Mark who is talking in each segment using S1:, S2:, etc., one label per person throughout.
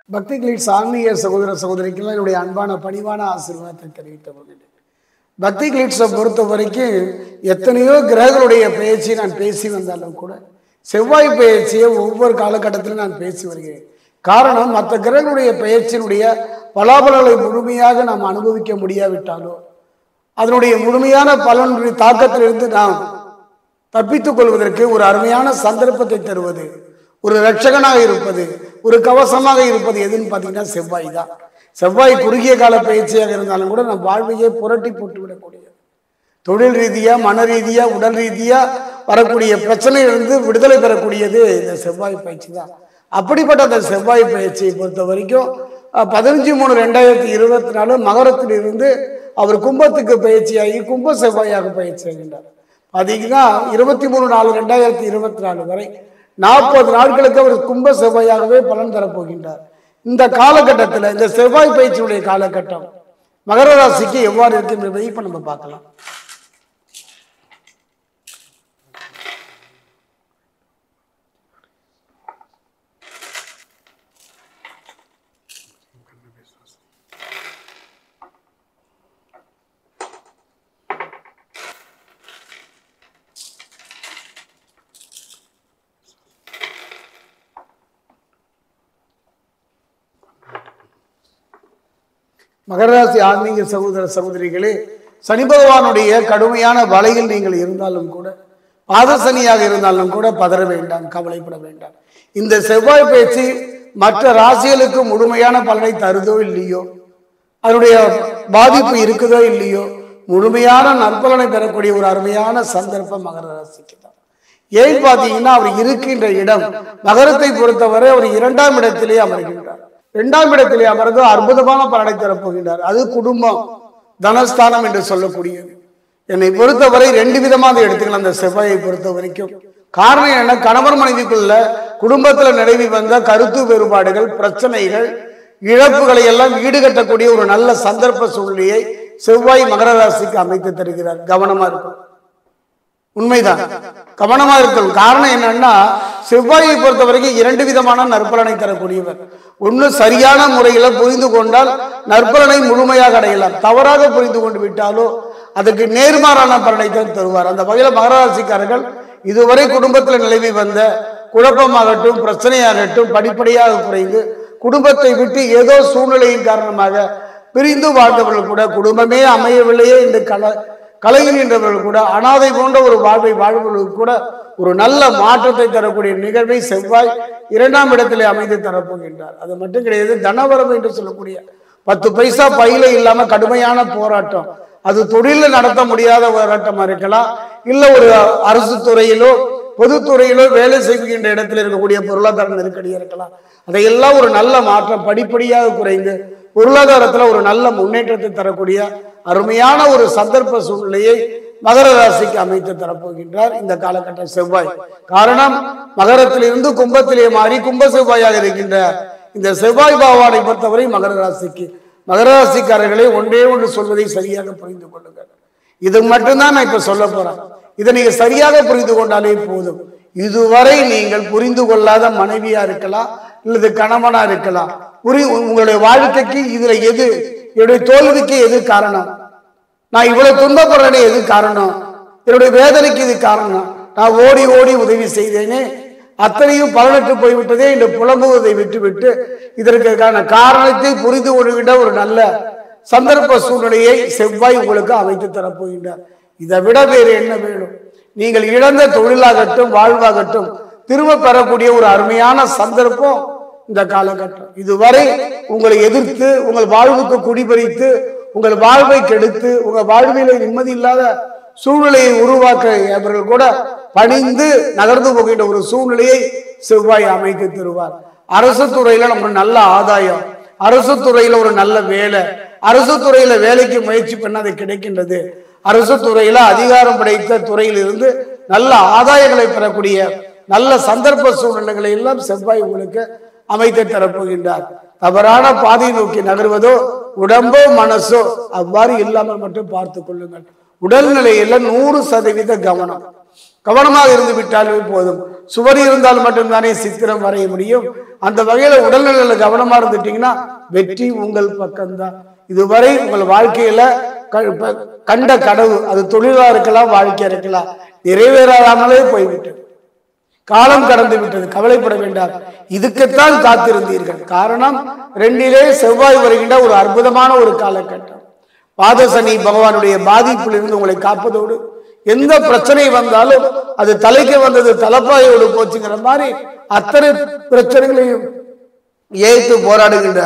S1: பக்தி கிளீட்ஸ் ஆன்மீக சகோதர சகோதரிக்கெல்லாம் என்னுடைய அன்பான பணிவான ஆசீர்வாதத்தை தெரிவித்து வருகிறேன். பக்தி கிளீட்ஸை பொறுத்த வரைக்கும் எத்தனையோ கிரகங்களுடைய பெயர்ச்சியை நான் பேசி வந்தாலும் கூட செவ்வாய் பெயர்ச்சியை ஒவ்வொரு காலகட்டத்திலும் நான் பேசி வருகிறேன். காரணம், மற்ற கிரகங்களுடைய பெயர்ச்சியினுடைய பலாபலங்களை முழுமையாக நாம் அனுபவிக்க முடியாவிட்டாலோ அதனுடைய முழுமையான பலனுடைய தாக்கத்திலிருந்து நாம் தப்பித்துக் கொள்வதற்கு ஒரு அருமையான சந்தர்ப்பத்தை தருவது, ஒரு ரட்சகனாக இருப்பது, ஒரு கவசமாக இருப்பது எதுன்னு பார்த்தீங்கன்னா செவ்வாய் தான். செவ்வாய் குறுகிய கால பயிற்சியாக இருந்தாலும் கூட நம் வாழ்வையே புரட்டி போட்டு விடக்கூடியது. தொழில் ரீதியா, மன ரீதியா, உடல் ரீதியா வரக்கூடிய பிரச்சனையிலிருந்து விடுதலை பெறக்கூடியது இந்த செவ்வாய் பயிற்சி தான். அப்படிப்பட்ட அந்த செவ்வாய் பயிற்சியை பொறுத்த வரைக்கும் 15/3/2024 மகரத்திலிருந்து அவர் கும்பத்துக்கு பயிற்சியாகி கும்ப செவ்வாயாக பயிற்சி ஆகின்றார். பார்த்தீங்கன்னா 23/4/2024 வரை 40 நாட்களுக்கு அவர் கும்ப செவ்வாயாகவே பலன் தரப்போகின்றார். இந்த காலகட்டத்தில், இந்த செவ்வாய் பயிற்சியுடைய காலகட்டம் மகர ராசிக்கு எவ்வாறு இருக்கும் என்பதை இப்ப நம்ம பார்க்கலாம். மகராசி ஆன்மீக சகோதர சகோதரிகளே, சனி பகவானுடைய கடுமையான வலையில் நீங்கள் இருந்தாலும் கூட, பாதசனியாக இருந்தாலும் கூட பதற வேண்டாம், கவலைப்பட வேண்டாம். இந்த செவ்வாய் பயிற்சி மற்ற ராசிகளுக்கு முழுமையான பலனை தருதோ இல்லையோ, அதனுடைய பாதிப்பு இருக்குதோ இல்லையோ, முழுமையான நற்பலனை பெறக்கூடிய ஒரு அருமையான சந்தர்ப்பம் மகர ராசிக்கு தான். ஏன் பார்த்தீங்கன்னா, அவர் இருக்கின்ற இடம் மகரத்தை பொறுத்தவரை அவர் 2ஆம் இடத்திலே அமர்கின்றார். 2ஆம் இடத்திலே அமர்ந்து அற்புதமான பலனை தரப்போகின்றார். அது குடும்பம், தனஸ்தானம் என்று சொல்லக்கூடியது. என்னை பொறுத்தவரை 2 விதமாக எடுத்துக்கலாம் அந்த செவ்வாயை பொறுத்த வரைக்கும். காரணம் என்ன, கணவர் மனைவிக்குள்ள குடும்பத்தில் நிலவி வந்த கருத்து வேறுபாடுகள், பிரச்சனைகள், இழப்புகளை எல்லாம் ஈடுகட்டக்கூடிய ஒரு நல்ல சந்தர்ப்ப சூழ்நிலையை செவ்வாய் மகர ராசிக்கு அமைத்து தருகிறார். கவனமா இருக்கும், உண்மைதான், கவனமா இருக்கும். காரணம் என்னன்னா, செவ்வாயை பொறுத்த வரைக்கும் 2 விதமான நற்பலனை தரக்கூடியவர். ஒன்று, சரியான முறையில புரிந்து கொண்டால் நற்பலனை முழுமையாக அடையலாம். தவறாக புரிந்து கொண்டு விட்டாலோ அதுக்கு நேர்மாறான பலனை தான் தருவார். அந்த வகையில மகர ராசிக்காரர்கள் இதுவரை குடும்பத்தில் நிலவி வந்த குழப்பமாகட்டும், பிரச்சனையாகட்டும் படிப்படியாக குறைந்து குடும்பத்தை விட்டு ஏதோ சூழ்நிலையின் காரணமாக பிரிந்து வாழ்ந்தவர்கள் கூட, குடும்பமே அமையவில்லையே என்று கலைகின்றவர்கள் கூட, அனாதை போன்ற ஒரு வாழ்வை வாழ்வர்களுக்கு கூட ஒரு நல்ல மாற்றத்தை தரக்கூடிய நிகழ்வை செவ்வாய் 2ஆம் இடத்திலே அமைந்து தரப்போகின்றார். அது மட்டும் கிடையாது, தனவரம் என்று சொல்லக்கூடிய 10 பைசா பையில இல்லாம கடுமையான போராட்டம், அது தொழில நடத்த முடியாத போராட்டமா இருக்கலாம், இல்ல ஒரு அரசு துறையிலோ பொதுத்துறையிலோ வேலை செய்கின்ற இடத்துல இருக்கக்கூடிய பொருளாதார நெருக்கடியா இருக்கலாம். அதையெல்லாம் ஒரு நல்ல மாற்றம் படிப்படியாக குறைந்து பொருளாதாரத்துல ஒரு நல்ல முன்னேற்றத்தை தரக்கூடிய அருமையான ஒரு சந்தர்ப்ப சூழ்நிலையை மகர ராசிக்கு அமைத்து தரப்போகின்றார் இந்த காலகட்ட செவ்வாய். காரணம், மகரத்திலிருந்து கும்பத்திலே மாறி கும்ப செவ்வாயாக இருக்கின்ற இந்த செவ்வாய் பகவானை பொறுத்தவரை மகர ராசிக்காரர்களை ஒன்றே ஒன்று சொல்வதை சரியாக புரிந்து கொள்ளுங்கள். இது மட்டும்தான் நான் இப்ப சொல்ல போறேன். இதை நீங்க சரியாக புரிந்து கொண்டாலே போதும். இதுவரை நீங்கள் புரிந்து கொள்ளாத மனைவியா இருக்கலாம், இல்லது கணவனா இருக்கலாம். உங்களுடைய வாழ்க்கைக்கு இதுல எது, என்னுடைய தோல்விக்கு எது காரணம், நான் இவ்வளவு துன்பப்படுறேனே எது காரணம், என்னுடைய வேதனைக்கு இது காரணம், நான் ஓடி ஓடி உதவி செய்தேனே அத்தனையும் பலனற்று போய்விட்டதே என்று புலம்புவதை விட்டுவிட்டு இதற்கான காரணத்தை புரிந்து கொள்கின்ற ஒரு நல்ல சந்தர்ப்ப சூழ்நிலையை செவ்வாய் உங்களுக்கு அமைத்து தரப்போகின்றார். இதை விட வேறு என்ன வேணும்? நீங்கள் இழந்த தொழிலாகட்டும், வாழ்வாகட்டும் திரும்ப பெறக்கூடிய ஒரு அருமையான சந்தர்ப்பம் இந்த காலகட்டம். இதுவரை உங்களை எதிர்த்து, உங்கள் வாழ்வுக்கு குடிபறித்து, உங்கள் வாழ்வை கெடுத்து, உங்கள் வாழ்வில நிம்மதி இல்லாத சூழ்நிலையை உருவாக்க அவர்கள் கூட பணிந்து நகர்ந்து போகின்ற ஒரு சூழ்நிலையை செவ்வாய் அமைத்து தருவார். அரசு துறையில நமக்கு நல்ல ஆதாயம், அரசு துறையில ஒரு நல்ல வேலை, அரசு துறையில வேலைக்கு முயற்சி பண்ண அது கிடைக்கின்றது. அரசு துறையில அதிகாரம் படைத்த துறையிலிருந்து நல்ல ஆதாயங்களை பெறக்கூடிய நல்ல சந்தர்ப்ப சூழ்நிலைகளை எல்லாம் செவ்வாய் உங்களுக்கு அமைத்து தரப்போகின்றார். தவறான பாதை நோக்கி நகர்வதோ உடம்போ மனசோ அவ்வாறு இல்லாமல் மட்டும் பார்த்து கொள்ளுங்கள். உடல்நிலையில 100% கவனமாக இருந்து விட்டாலே போதும். சுவர் இருந்தால் மட்டும்தானே சித்திரம் வரைய முடியும். அந்த வகையில உடல்நல கவனமா இருந்துட்டீங்கன்னா வெற்றி உங்கள் பக்கம்தான். இதுவரை உங்கள் வாழ்க்கையில கண்ட கனவு, அது தொழிலா இருக்கலாம், வாழ்க்கையா இருக்கலாம், நிறைவேறாமலே போய்விட்டது, காலம் கடந்து விட்டது. கவலைப்பட வேண்டாம். இதுக்குத்தான் காத்திருந்தீர்கள். காரணம், 2 செவ்வாய் வருகின்ற ஒரு அற்புதமான ஒரு காலகட்டம். பாதசனி பகவானுடைய பாதிப்பிலிருந்து உங்களை காப்பதோடு, எந்த பிரச்சனை வந்தாலும் அது தலைக்கு வந்தது தலப்பாயோடு போச்சுங்கிற மாதிரி அத்தனை பிரச்சனைகளையும் ஏற்று போராடுகின்ற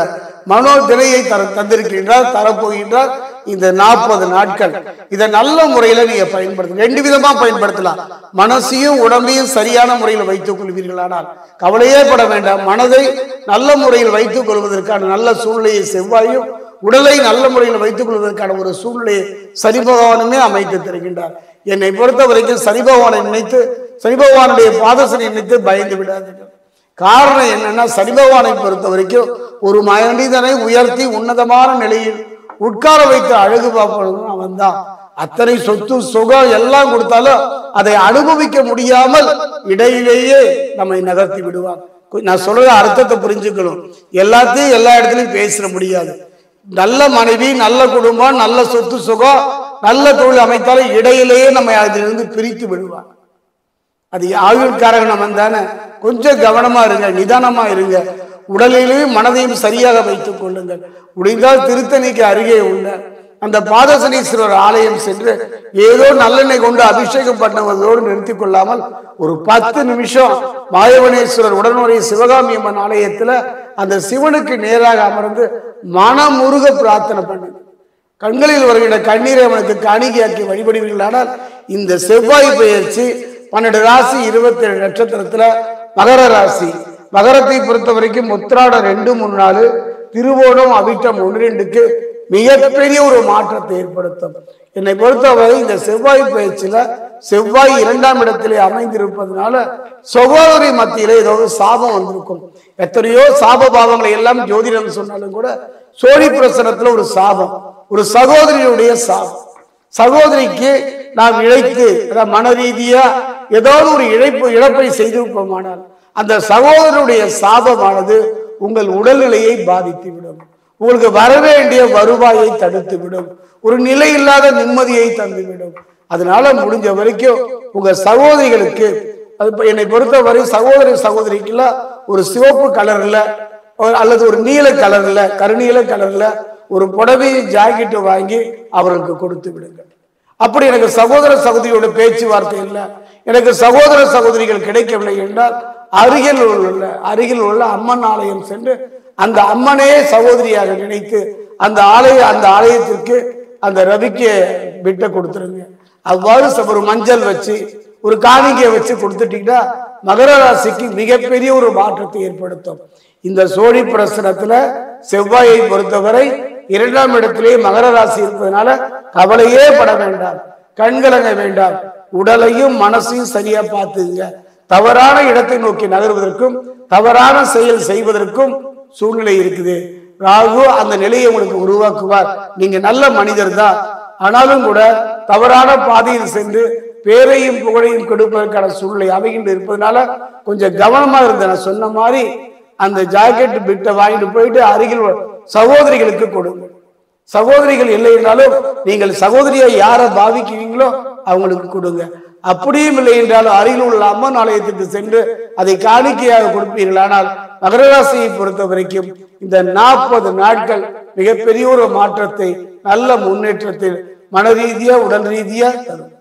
S1: மனோ திரையை தந்திருக்கின்றார், தரப்போகின்றார். இந்த 40 நாட்கள் இதை நல்ல முறையில நீங்க பயன்படுத்த 2 விதமா பயன்படுத்தலாம். மனசையும் உடம்பையும் சரியான முறையில் வைத்துக் கொள்வீர்களானால் கவலையே பட வேண்டாம். மனதை நல்ல முறையில் வைத்துக் கொள்வதற்கான நல்ல சூழ்நிலையை செவ்வாயும், உடலை நல்ல முறையில் வைத்துக் கொள்வதற்கான ஒரு சூழ்நிலையை சனி பகவானுமே அமைத்து தருகின்றார். என்னை பொறுத்த வரைக்கும் சனி பகவானை நினைத்து, சனி பகவானுடைய பாதசனை நினைத்து பயந்து விடாதீர்கள். காரணம் என்னன்னா, சனி பகவானை பொறுத்த வரைக்கும் ஒரு மனிதனை உயர்த்தி உன்னதமான நிலையில் உட்கார வைத்து அழகு பார்ப்பதும் அவன் தான். அத்தனை சொத்து சுகம் எல்லாம் கொடுத்தாலும் அதை அனுபவிக்க முடியாமல் இடையிலேயே நம்மை நகர்த்தி விடுவான். நான் சொல்ற அர்த்தத்தை புரிஞ்சுக்கணும். எல்லாத்தையும் எல்லா இடத்துலையும் பேசிட முடியாது. நல்ல மனைவி, நல்ல குடும்பம், நல்ல சொத்து சுகம், நல்ல தொழில் அமைத்தாலும் இடையிலேயே நம்மை அதிலிருந்து பிரித்து விடுவான். அது ஆயுள்காரகன் வந்தானே. கொஞ்சம் கவனமா இருங்க, நிதானமா இருங்க. உடலிலேயும் மனதையும் சரியாக வைத்துக் கொள்ளுங்கள். முடிந்தால் திருத்தணிக்கு அருகே உள்ள அந்த பாதசனீஸ்வரர் ஆலயம் சென்று ஏதோ நல்லெண்ணெய் கொண்டு அபிஷேகம் பண்ணுவதோடு நிறுத்திக் கொள்ளாமல் ஒரு 10 நிமிஷம் மாயவனேஸ்வரர் உடனுடைய சிவகாமி அம்மன் ஆலயத்துல அந்த சிவனுக்கு நேராக அமர்ந்து மனமுருக பிரார்த்தனை பண்ணுங்க. கண்களில் வருகின்ற கண்ணீரை அவனுக்கு காணிக்கையாக்கி வழிபடுவீர்களானால் இந்த செவ்வாய் பெயர்ச்சி 12 ராசி 27 நட்சத்திரத்துல மகர ராசி. மகரத்தை பொறுத்த வரைக்கும் உத்திராடம் 2, 3, 4, திருவோணம், அவிட்டம் 1, 2க்கு மிகப்பெரிய ஒரு மாற்றத்தை ஏற்படுத்தும். என்னை பொறுத்தவரை இந்த செவ்வாய் பயிற்சியில செவ்வாய் 2ஆம் இடத்திலே அமைந்திருப்பதனால சகோதரி மத்தியில ஏதாவது சாபம் வந்திருக்கும். எத்தனையோ சாப பாவங்களை எல்லாம் ஜோதிடம் சொன்னாலும் கூட சோழி பிரசனத்துல ஒரு சாபம், ஒரு சகோதரியுடைய சாபம். சகோதரிக்கு நாம் இழைத்து மன ரீதியா ஏதாவது ஒரு இழப்பை செய்திருப்போமானால் அந்த சகோதரனுடைய சாபமானது உங்கள் உடல்நிலையை பாதித்துவிடும். உங்களுக்கு வரவேண்டிய வருவாயை தடுத்து விடும். ஒரு நிலை இல்லாத நிம்மதியை தந்துவிடும். அதனால முடிஞ்ச வரைக்கும் உங்க சகோதரிகளுக்கு, என்னை பொறுத்தவரை சகோதரிக்குள்ள ஒரு சிவப்பு கலர்ல அல்லது ஒரு நீல கலர்ல, கருநீல கலர்ல ஒரு புடவை ஜாக்கெட் வாங்கி அவர்களுக்கு கொடுத்து விடுங்க. அப்படி எனக்கு சகோதர சகோதரியோட பேச்சுவார்த்தை இல்லை, எனக்கு சகோதர சகோதரிகள் கிடைக்கவில்லை என்றால் அருகில் உள்ள அம்மன் ஆலயம் சென்று அந்த அம்மனே சகோதரியாக நினைத்து அந்த ஆலயத்திற்கு அந்த ரவிக்கு விட்ட கொடுத்துருங்க. அவ்வாறு ஒரு மஞ்சள் வச்சு ஒரு காணிக்கையை வச்சு கொடுத்துட்டீங்கன்னா மகர ராசிக்கு மிகப்பெரிய ஒரு மாற்றத்தை ஏற்படுத்தும். இந்த சோழி பிரசனத்துல செவ்வாயை பொறுத்தவரை 2ஆம் இடத்திலே மகர ராசி இருப்பதனால கவலையே பட வேண்டாம், கண்கலங்க வேண்டாம். உடலையும் மனசையும் சரியா பார்த்துங்க. தவறான இடத்தை நோக்கி நகர்வதற்கும் தவறான செயல் செய்வதற்கும் சூழ்நிலை இருக்குது. ராகு அந்த நிலையை உங்களுக்கு உருவாக்குவார். நீங்க நல்ல மனிதர் தான், ஆனாலும் கூட தவறான பாதையில் சென்று பேரையும் புகழையும் கொடுப்பதற்கான சூழ்நிலை அமைகின்ற இருப்பதனால கொஞ்சம் கவனமா இருந்த. நான் சொன்ன மாதிரி அந்த ஜாக்கெட் பிட்டை வாங்கிட்டு போயிட்டு அருகில் சகோதரிகளுக்கு கொடுங்க. சகோதரிகள் இல்லை என்றாலும் நீங்கள் சகோதரியை யாரை பாவிக்கிறீங்களோ அவங்களுக்கு கொடுங்க. அப்படியும் இல்லை என்றாலும் அருகில் உள்ள அம்மன் ஆலயத்திற்கு சென்று அதை காணிக்கையாக கொடுப்பீர்கள். ஆனால் மகர ராசியை பொறுத்த வரைக்கும் இந்த 40 நாட்கள் மிகப்பெரிய ஒரு மாற்றத்தை, நல்ல முன்னேற்றத்தில் மன ரீதியா உடல் ரீதியா தரும்.